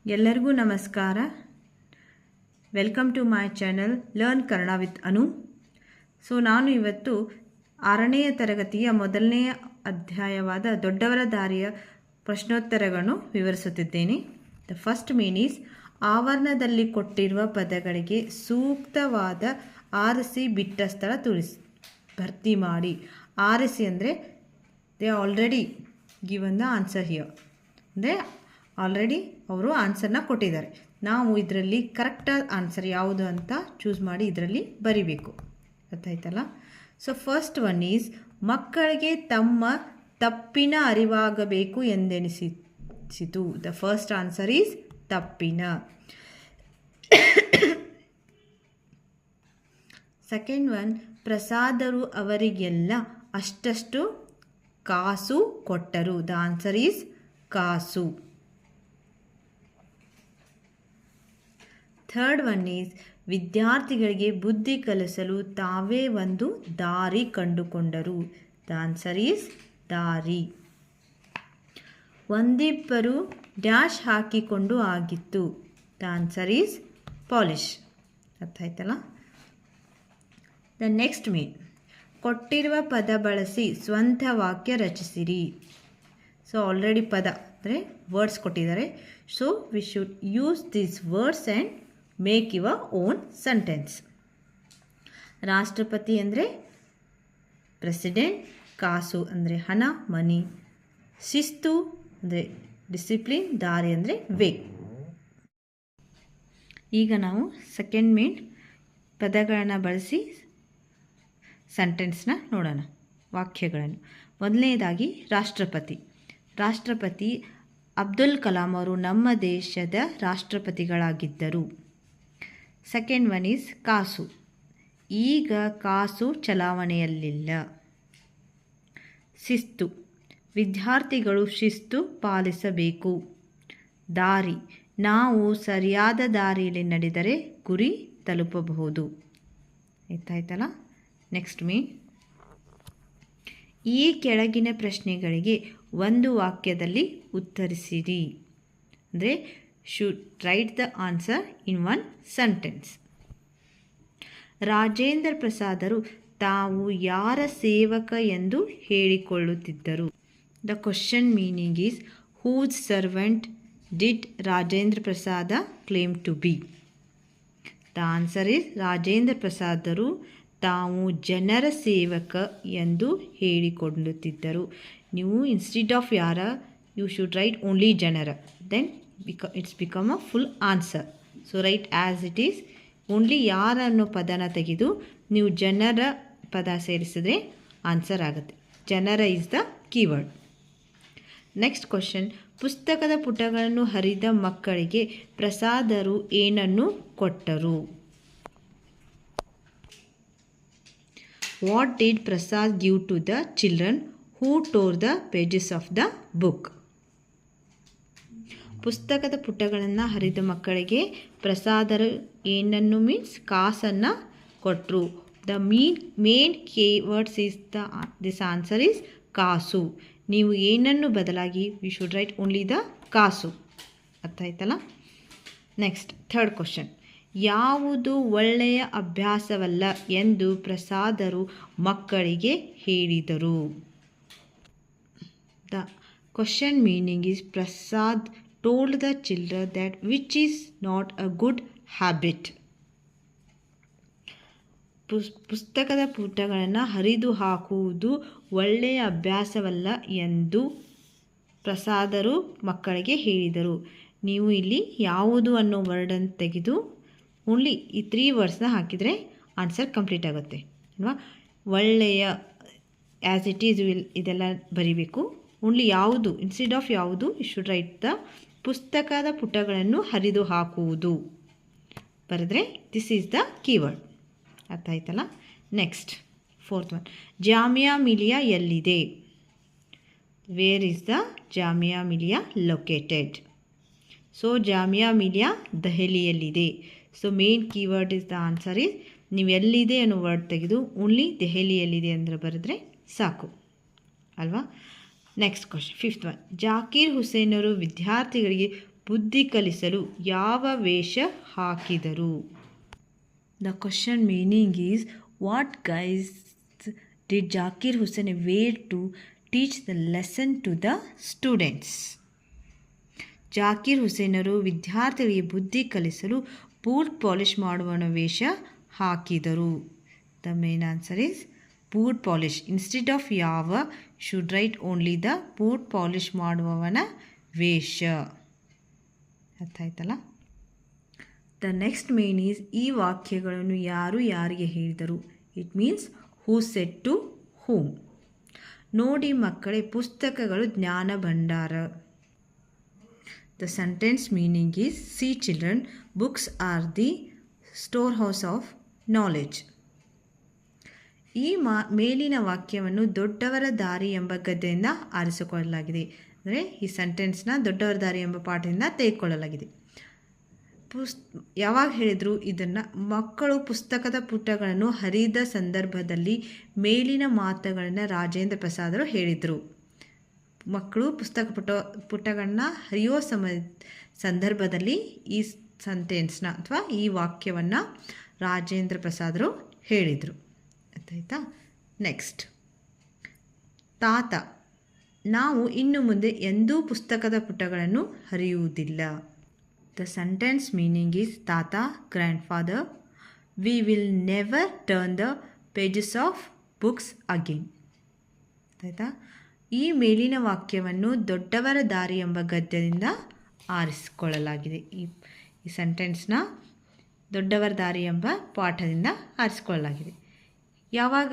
ಎಲ್ಲರಿಗೂ ನಮಸ್ಕಾರ. Welcome to my channel learn Kannada with Anu. ನಾನು ಇವತ್ತು 6ನೇ ತರಗತಿಯ ಮೊದಲನೆಯ ಅಧ್ಯಾಯವಾದ ದೊಡ್ಡವರ ದಾರಿಯ ಪ್ರಶ್ನೋತ್ತರಗಳನ್ನು ವಿವರಿಸುತ್ತಿದ್ದೇನೆ. ದ ಫಸ್ಟ್ ಮೀನ್ ಈಸ್ ಆವರಣದಲ್ಲಿ ಕೊಟ್ಟಿರುವ ಪದಗಳಿಗೆ ಸೂಕ್ತವಾದ ಆರಿಸಿ ಬಿಟ್ಟ ಸ್ಥಳ ಭರ್ತಿ ಮಾಡಿ. ಆರಿಸಿ ಅಂದರೆ they already given the answer here, ಅಂದರೆ ಆಲ್ರೆಡಿ ಅವರು ಆನ್ಸರ್ನ ಕೊಟ್ಟಿದ್ದಾರೆ. ನಾವು ಇದರಲ್ಲಿ ಕರೆಕ್ಟಾದ ಆನ್ಸರ್ ಯಾವುದು ಅಂತ ಚೂಸ್ ಮಾಡಿ ಇದರಲ್ಲಿ ಬರಿಬೇಕು. ಗೊತ್ತಾಯ್ತಲ್ಲ? ಫಸ್ಟ್ ಒನ್ ಈಸ್ ಮಕ್ಕಳಿಗೆ ತಮ್ಮ ತಪ್ಪಿನ ಅರಿವಾಗಬೇಕು ಎಂದೆನಿಸಿತು. ದ ಫಸ್ಟ್ ಆನ್ಸರ್ ಈಸ್ ತಪ್ಪಿನ. ಸೆಕೆಂಡ್ ಒನ್, ಪ್ರಸಾದರು ಅವರಿಗೆಲ್ಲ ಅಷ್ಟಷ್ಟು ಕಾಸು ಕೊಟ್ಟರು. ದ ಆನ್ಸರ್ ಈಸ್ ಕಾಸು. ಥರ್ಡ್ ಒನ್ ಈಸ್ ವಿದ್ಯಾರ್ಥಿಗಳಿಗೆ ಬುದ್ಧಿ ಕಲಿಸಲು ತಾವೇ ಒಂದು ದಾರಿ ಕಂಡುಕೊಂಡರು. ದ ಆನ್ಸರ್ ಈಸ್ ದಾರಿ. ಒಂದಿಬ್ಬರು ಡ್ಯಾಶ್ ಹಾಕಿಕೊಂಡು ಆಗಿತ್ತು. The answer is polish. ಅರ್ಥ ಆಯ್ತಲ್ಲ? ದ ನೆಕ್ಸ್ಟ್ ಮೀನ್, ಕೊಟ್ಟಿರುವ ಪದ ಬಳಸಿ ಸ್ವಂತ ವಾಕ್ಯ ರಚಿಸಿರಿ. ಆಲ್ರೆಡಿ ಪದ ಅಂದರೆ ವರ್ಡ್ಸ್ ಕೊಟ್ಟಿದ್ದಾರೆ. We should use these words and make your own sentence. ರಾಷ್ಟ್ರಪತಿ ಅಂದರೆ ಪ್ರೆಸಿಡೆಂಟ್, ಕಾಸು ಅಂದರೆ ಹಣ, ಮನಿ, ಶಿಸ್ತು ಅಂದರೆ ಡಿಸಿಪ್ಲಿನ್, ದಾರಿ ಅಂದರೆ ವೇ. ಈಗ ನಾವು ಸೆಕೆಂಡ್ ಮೇನ್ ಪದಗಳನ್ನು ಬಳಸಿ ಸೆಂಟೆನ್ಸ್ನ ನೋಡೋಣ, ವಾಕ್ಯಗಳನ್ನು. ಮೊದಲನೇದಾಗಿ ರಾಷ್ಟ್ರಪತಿ ಅಬ್ದುಲ್ ಕಲಾಂ ಅವರು ನಮ್ಮ ದೇಶದ ರಾಷ್ಟ್ರಪತಿಗಳಾಗಿದ್ದರು. ಸೆಕೆಂಡ್ ಒನ್ ಈಸ್ ಕಾಸು. ಈಗ ಕಾಸು ಚಲಾವಣೆಯಲ್ಲಿಲ್ಲ. ಶಿಸ್ತು, ವಿದ್ಯಾರ್ಥಿಗಳು ಶಿಸ್ತು ಪಾಲಿಸಬೇಕು. ದಾರಿ, ನಾವು ಸರಿಯಾದ ದಾರಿಯಲ್ಲಿ ನಡೆದರೆ ಗುರಿ ತಲುಪಬಹುದು. ಆಯ್ತಾಯ್ತಲ್ಲ? ನೆಕ್ಸ್ಟ್ ಮೀನ್, ಈ ಕೆಳಗಿನ ಪ್ರಶ್ನೆಗಳಿಗೆ ಒಂದು ವಾಕ್ಯದಲ್ಲಿ ಉತ್ತರಿಸಿರಿ. ಅಂದರೆ should write the answer in one sentence. Rajendra ಪ್ರಸಾದರು ತಾವು ಯಾರ ಸೇವಕ ಎಂದು ಹೇಳಿಕೊಳ್ಳುತ್ತಿದ್ದರು. The question meaning is whose servant did Rajendra Prasad claim to be. The answer is Rajendra ಪ್ರಸಾದರು ತಾವು ಜನರ ಸೇವಕ ಎಂದು ಹೇಳಿಕೊಳ್ಳುತ್ತಿದ್ದರು. ನೀವು ಇನ್ಸ್ಟೆಡ್ ಆಫ್ ಯಾರ ಯು ಶುಡ್ ರೈಟ್ ಓನ್ಲಿ ಜನರ, then it's become a full answer. Write as it is. Only ಯಾರ ಅನ್ನೋ ಪದನ ತೆಗೆದು ನೀವು ಜನರ ಪದ ಸೇರಿಸಿದ್ರೆ ಆನ್ಸರ್ ಆಗುತ್ತೆ. ಜನರ is the keyword. Next question, ಪುಸ್ತಕದ ಪುಟಗಳನ್ನು ಹರಿದ ಮಕ್ಕಳಿಗೆ ಪ್ರಸಾದರು ಏನನ್ನು ಕೊಟ್ಟರು. What did Prasad give to the children who tore the pages of the book. ಪುಸ್ತಕದ ಪುಟಗಳನ್ನು ಹರಿದ ಮಕ್ಕಳಿಗೆ ಪ್ರಸಾದರು ಏನನ್ನು ಮೀನ್ಸ್ ಕಾಸನ್ನು ಕೊಟ್ಟರು. The main keywords is this answer is ಕಾಸು. ನೀವು ಏನನ್ನು ಬದಲಾಗಿ we should write only the ಕಾಸು. ಅರ್ಥ ಆಯ್ತಲ್ಲ? ನೆಕ್ಸ್ಟ್ ಥರ್ಡ್ ಕ್ವಶನ್, ಯಾವುದು ಒಳ್ಳೆಯ ಅಭ್ಯಾಸವಲ್ಲ ಎಂದು ಪ್ರಸಾದರು ಮಕ್ಕಳಿಗೆ ಹೇಳಿದರು. The question meaning is Prasad told the children that which is not a good habit. ಪುಸ್ತಕದ ಪುಟಗಳನ್ನು ಹರಿದು ಹಾಕುವುದು ಒಳ್ಳೆಯ ಅಭ್ಯಾಸವಲ್ಲ ಎಂದು ಪ್ರಸಾದರು ಮಕ್ಕಳಿಗೆ ಹೇಳಿದರು. ನೀವು ಇಲ್ಲಿ ಯಾವುದು ಅನ್ನೋ ವರ್ಡನ್ನು ತೆಗೆದು ಓನ್ಲಿ ಈ 3 ವರ್ಡ್ಸ್ನ ಹಾಕಿದರೆ ಆನ್ಸರ್ ಕಂಪ್ಲೀಟ್ ಆಗುತ್ತೆ ಅಲ್ವಾ? ಒಳ್ಳೆಯ, ಆ್ಯಸ್ ಇಟ್ ಈಸ್, ಇದೆಲ್ಲ ಬರಿಬೇಕು. ಓನ್ಲಿ ಯಾವುದು ಇನ್ಸ್ಟೆಡ್ ಆಫ್ ಯಾವುದು ಯು ಶುಡ್ ರೈಟ್ ದ ಪುಸ್ತಕದ ಪುಟಗಳನ್ನು ಹರಿದು ಹಾಕುವುದು ಬರೆದ್ರೆ ದಿಸ್ ಈಸ್ ದ ಕೀವರ್ಡ್. ಅರ್ಥ ಆಯ್ತಲ್ಲ? Next fourth one, Jamia Millia ಎಲ್ಲಿದೆ. Where is the Jamia Millia located. Jamia Millia ದೆಹಲಿಯಲ್ಲಿದೆ. Main keyword is the answer is, ನೀವು ಎಲ್ಲಿದೆ ಅನ್ನೋ ವರ್ಡ್ ತೆಗೆದು ಓನ್ಲಿ ದೆಹಲಿಯಲ್ಲಿದೆ ಅಂದರೆ ಬರೆದ್ರೆ ಸಾಕು ಅಲ್ವಾ? Next question, fifth one, Zakir ಹುಸೇನರು ವಿದ್ಯಾರ್ಥಿಗಳಿಗೆ ಬುದ್ಧಿ ಕಲಿಸಲು ಯಾವ ವೇಷ ಹಾಕಿದರು? The question meaning is what guise did Zakir Hussain wear to teach the lesson to the students? Zakir ಹುಸೇನರು ವಿದ್ಯಾರ್ಥಿಗಳಿಗೆ ಬುದ್ಧಿ ಕಲಿಸಲು ಬೂಟ್ ಪಾಲಿಷ್ ಮಾಡುವವನ ವೇಷ ಹಾಕಿದರು. The main answer is boot polish. Instead of ಯಾವ should write only the boot polish ಮಾಡುವವನ ವೇಷ. ಅರ್ಥ ಆಯ್ತಲ್ಲ? ದ ನೆಕ್ಸ್ಟ್ ಮೇನ್ ಈಸ್ ಈ ವಾಕ್ಯಗಳನ್ನು ಯಾರು ಯಾರಿಗೆ ಹೇಳಿದರು? It means who said to whom. ನೋಡಿ ಮಕ್ಕಳೇ, ಪುಸ್ತಕಗಳು ಜ್ಞಾನ ಭಂಡಾರ. The sentence meaning is see children, books are the store house of knowledge. ಈ ಮೇಲಿನ ವಾಕ್ಯವನ್ನು ದೊಡ್ಡವರ ದಾರಿ ಎಂಬ ಗದ್ದೆಯಿಂದ ಆರಿಸಿಕೊಳ್ಳಲಾಗಿದೆ. ಅಂದರೆ ಈ ಸೆಂಟೆನ್ಸ್ನ ದೊಡ್ಡವರ ದಾರಿ ಎಂಬ ಪಾಠದಿಂದ ತೆಗೆದುಕೊಳ್ಳಲಾಗಿದೆ. ಯಾವಾಗ ಹೇಳಿದರು ಇದನ್ನು? ಮಕ್ಕಳು ಪುಸ್ತಕದ ಪುಟಗಳನ್ನು ಹರಿದ ಸಂದರ್ಭದಲ್ಲಿ ಮೇಲಿನ ಮಾತುಗಳನ್ನು ರಾಜೇಂದ್ರ ಪ್ರಸಾದರು ಹೇಳಿದರು. ಮಕ್ಕಳು ಪುಟಗಳನ್ನ ಹರಿಯೋ ಸಂದರ್ಭದಲ್ಲಿ ಈ ಸೆಂಟೆನ್ಸ್ನ ಅಥವಾ ಈ ವಾಕ್ಯವನ್ನು ರಾಜೇಂದ್ರ ಪ್ರಸಾದರು ಹೇಳಿದರು. ಆಯ್ತಾ? ನೆಕ್ಸ್ಟ್, ತಾತ, ನಾವು ಇನ್ನು ಮುಂದೆ ಎಂದೂ ಪುಸ್ತಕದ ಪುಟಗಳನ್ನು ಹರಿಯುವುದಿಲ್ಲ. ದ ಸೆಂಟೆನ್ಸ್ ಮೀನಿಂಗ್ ಈಸ್ ತಾತ, grand father, we will never turn the pages of books again. ಆಯಿತಾ? ಈ ಮೇಲಿನ ವಾಕ್ಯವನ್ನು ದೊಡ್ಡವರ ದಾರಿ ಎಂಬ ಗದ್ಯದಿಂದ ಆರಿಸಿಕೊಳ್ಳಲಾಗಿದೆ. ಈ ಸೆಂಟೆನ್ಸ್ನ ದೊಡ್ಡವರ ದಾರಿ ಎಂಬ ಪಾಠದಿಂದ ಆರಿಸಿಕೊಳ್ಳಲಾಗಿದೆ. ಯಾವಾಗ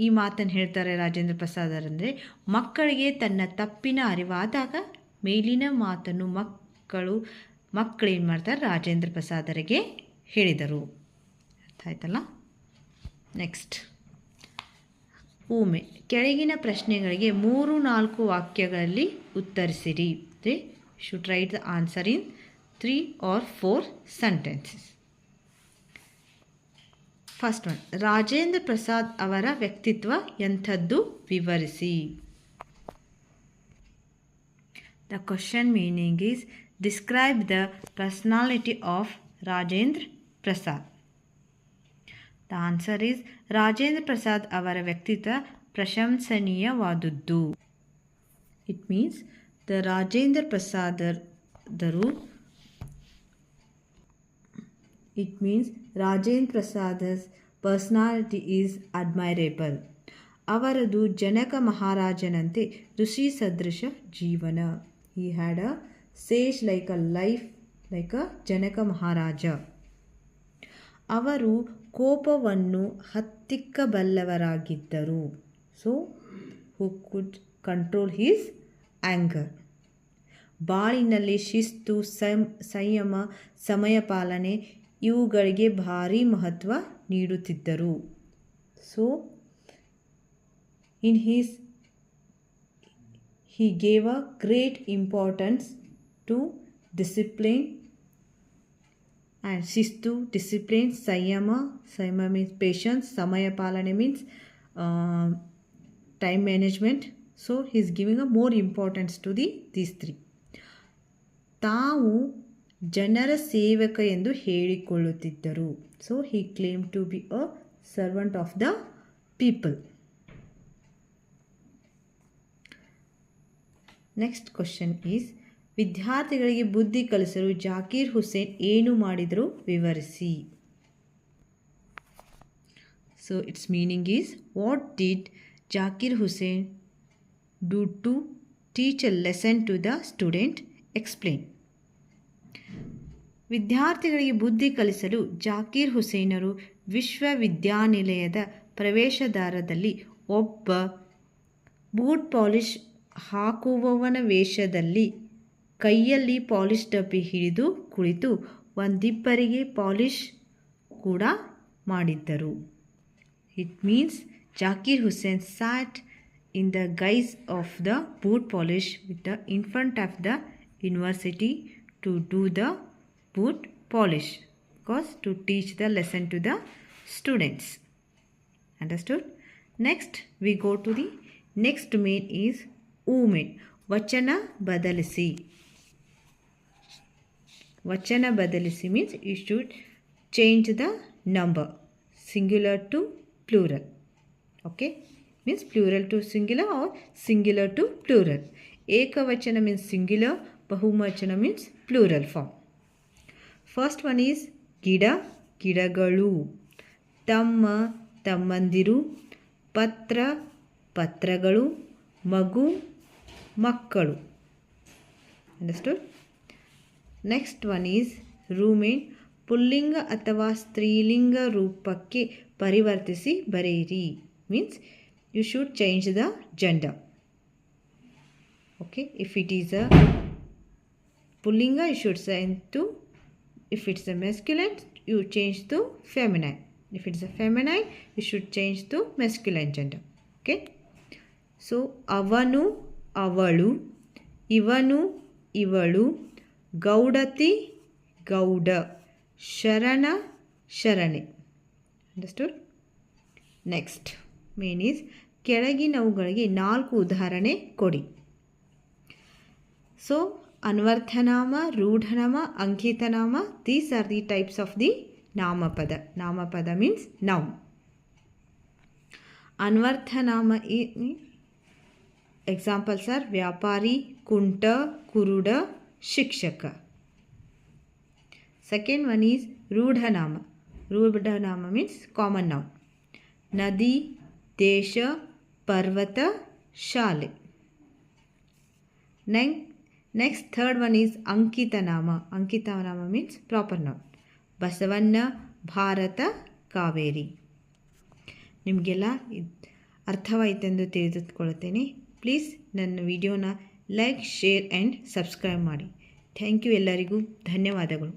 ಈ ಮಾತನ್ನು ಹೇಳ್ತಾರೆ ರಾಜೇಂದ್ರ ಪ್ರಸಾದರಂದರೆ, ಮಕ್ಕಳಿಗೆ ತನ್ನ ತಪ್ಪಿನ ಅರಿವಾದಾಗ ಮೇಲಿನ ಮಾತನ್ನು ಮಕ್ಕಳೇನು ಮಾಡ್ತಾರೆ? ರಾಜೇಂದ್ರ ಪ್ರಸಾದರಿಗೆ ಹೇಳಿದರು. ಅರ್ಥ ಆಯ್ತಲ್ಲ? ನೆಕ್ಸ್ಟ್, ಊಮೆ. ಕೆಳಗಿನ ಪ್ರಶ್ನೆಗಳಿಗೆ 3-4 ವಾಕ್ಯಗಳಲ್ಲಿ ಉತ್ತರಿಸಿರಿ. Should write the answer in 3 or 4 sentences. First one, Rajendra Prasad ಅವರ ವ್ಯಕ್ತಿತ್ವ ಎಂಥದ್ದು ವಿವರಿಸಿ. The question meaning is describe the personality of Rajendra Prasad. The answer is Rajendra Prasad ಅವರ ವ್ಯಕ್ತಿತ್ವ ಪ್ರಶಂಸನೀಯವಾದುದು. ಇಟ್ ಮೀನ್ಸ್ ದ ರಾಜೇಂದ್ರ ಪ್ರಸಾದರು ರಾಜೇಂದ್ರ ಪ್ರಸಾದ's personality is admirable. ಅವರದು ಜನಕ ಮಹಾರಾಜನಂತೆ ಋಷಿ ಸದೃಶ ಜೀವನ. He had a sage like a life like a ಜನಕ ಮಹಾರಾಜ. ಅವರು ಕೋಪವನ್ನು ಹತ್ತಿಕ್ಕಬಲ್ಲವರಾಗಿದ್ದರು. So who could control his anger. ಬಾಳಿನಲ್ಲಿ ಶಿಸ್ತು, ಸಂಯಮ, ಸಮಯ ಪಾಲನೆ ಇವುಗಳಿಗೆ ಭಾರಿ ಮಹತ್ವ ನೀಡುತ್ತಿದ್ದರು. So he gave a great importance to discipline and ಶಿಸ್ತು, discipline, ಸಂಯಮ means patience, ಸಮಯ ಪಾಲನೆ means time management. So he is giving a more importance to these 3. ತಾವು ಜನರ ಸೇವಕ ಎಂದು ಹೇಳಿಕೊಳ್ಳುತ್ತಿದ್ದರು. So he claimed to be a servant of the people. Next question is ವಿದ್ಯಾರ್ಥಿಗಳಿಗೆ ಬುದ್ಧಿ ಕಲಿಸಲು ಜಾಕೀರ್ ಹುಸೇನ್ ಏನು ಮಾಡಿದರು ವಿವರಿಸಿ. So its meaning is what did Zakir Hussain do to teach a lesson to the student? Explain. ವಿದ್ಯಾರ್ಥಿಗಳಿಗೆ ಬುದ್ಧಿ ಕಲಿಸಲು ಜಾಕೀರ್ ಹುಸೇನರು ವಿಶ್ವವಿದ್ಯಾನಿಲಯದ ಪ್ರವೇಶದ್ವಾರದಲ್ಲಿ ಒಬ್ಬ ಬೂಟ್ ಪಾಲಿಷ್ ಹಾಕುವವನ ವೇಷದಲ್ಲಿ ಕೈಯಲ್ಲಿ ಪಾಲಿಷ್ ಡಬ್ಬಿ ಹಿಡಿದು ಕುಳಿತು ಒಂದಿಬ್ಬರಿಗೆ ಪಾಲಿಷ್ ಕೂಡ ಮಾಡಿದ್ದರು. It means Zakir Hussain sat in the guise of the boot polish with the in front of the university to do the boot polish, because to teach the lesson to the students. Understood? Next we go to the next main is omit. ವಚನ ಬದಲಿಸಿ. ವಚನ ಬದಲಿಸಿ means you should change the number singular to plural. Okay, means plural to singular or singular to plural. Ekavachana means singular, Bahuvachana means plural form. First one is Gida, Gidagalu, Tamma, Tammandiru, Patra, Patragalu, Magu, Makkalu. Understood? Next one is Roommate, ಪುಲ್ಲಿಂಗ ಅಥವಾ ಸ್ತ್ರೀಲಿಂಗ ರೂಪಕ್ಕೆ ಪರಿವರ್ತಿಸಿ ಬರೆಯಿರಿ. Means you should change the gender. Okay, if it is a pullinga you should change to, if it's a masculine you change to feminine, if it's a feminine you should change to masculine gender. Okay, so avanu avalu, ivanu ivalu, gaudati gauda, sharana sharane. Understood? Next main is ಕೆಳಗಿನವುಗಳಿಗೆ 4 ಉದಾಹರಣೆ ಕೊಡಿ. So ಅನ್ವರ್ಥನಾಮ, ರೂಢನಾಮ, ಅಂಕಿತನಾಮ, these are the types of the ನಾಮಪದ. ನಾಮಪದ means noun. ಅನ್ವರ್ಥನಾಮ examples are ವ್ಯಾಪಾರಿ, ಕುಂಟ, ಕುರುಡ, ಶಿಕ್ಷಕ. ಸೆಕೆಂಡ್ ಒನ್ ಈಸ್ ರೂಢನಾಮ. ರೂಢನಾಮ ಮೀನ್ಸ್ ಕಾಮನ್ ನೌನ್. ನದಿ, ದೇಶ, ಪರ್ವತ, ಶಾಲೆ. ನೆಕ್ಸ್ಟ್ ಥರ್ಡ್ ಒನ್ ಈಸ್ ಅಂಕಿತನಾಮ. ಅಂಕಿತನಾಮ means proper noun. Basavanna, Bharata, Kaveri. ನಿಮಗೆಲ್ಲ ಅರ್ಥವಾಯಿತೆಂದು ತಿಳಿದುಕೊಳ್ಳುತ್ತೇನೆ. ಪ್ಲೀಸ್ ನನ್ನ ವಿಡಿಯೋನ ಲೈಕ್, ಶೇರ್ ಆ್ಯಂಡ್ ಸಬ್ಸ್ಕ್ರೈಬ್ ಮಾಡಿ. Thank you. ಎಲ್ಲರಿಗೂ ಧನ್ಯವಾದಗಳು.